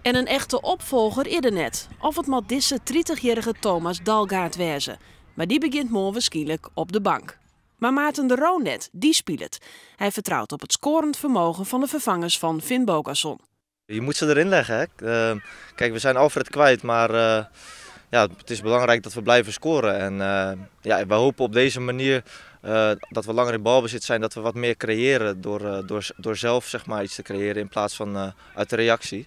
En een echte opvolger is er net. Of het moet deze 30-jarige Thomas Dalgaard wezen. Maar die begint morgen waarschijnlijk op de bank. Maar Maarten de Roo net, die speelt het. Hij vertrouwt op het scorend vermogen van de vervangers van Finn Bogason. Je moet ze erin leggen. Hè? Kijk, we zijn Alfred kwijt, maar ja, het is belangrijk dat we blijven scoren. En ja, we hopen op deze manier dat we langer in balbezit zijn, dat we wat meer creëren door zelf zeg maar, iets te creëren in plaats van uit de reactie.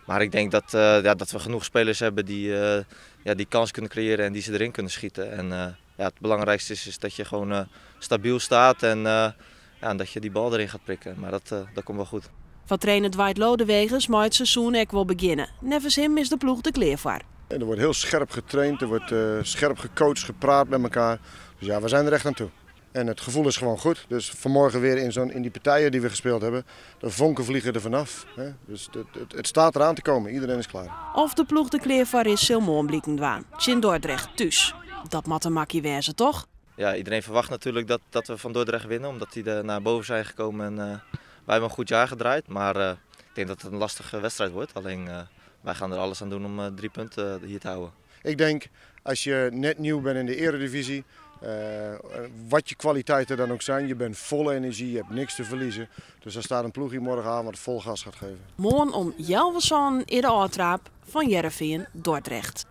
Maar ik denk dat, ja, dat we genoeg spelers hebben die kans kunnen creëren en die ze erin kunnen schieten. En ja, het belangrijkste is dat je gewoon stabiel staat en ja, dat je die bal erin gaat prikken. Maar dat komt wel goed. Van trainer Dwight Lodewegers mag het seizoen ook wel beginnen. Nevens hem is de ploeg de kleer voor. Er wordt heel scherp getraind, er wordt scherp gecoacht, gepraat met elkaar. Dus ja, we zijn er echt aan toe. En het gevoel is gewoon goed. Dus vanmorgen weer in die partijen die we gespeeld hebben, de vonken vliegen er vanaf. Dus het staat eraan te komen, iedereen is klaar. Of de ploeg de kleer voor is, zal morgen blijken dwaan. In Dordrecht thuis. Dat moet een makkie wezen, toch? Ja, iedereen verwacht natuurlijk dat we van Dordrecht winnen, omdat die er naar boven zijn gekomen en wij hebben een goed jaar gedraaid. Maar ik denk dat het een lastige wedstrijd wordt. Alleen wij gaan er alles aan doen om 3 punten hier te houden. Ik denk, als je net nieuw bent in de Eredivisie, wat je kwaliteiten dan ook zijn, je bent vol energie, je hebt niks te verliezen. Dus er staat een ploeg hier morgenavond vol gas gaat geven. Morgen om 11 uur in de uittrap van Heerenveen Dordrecht.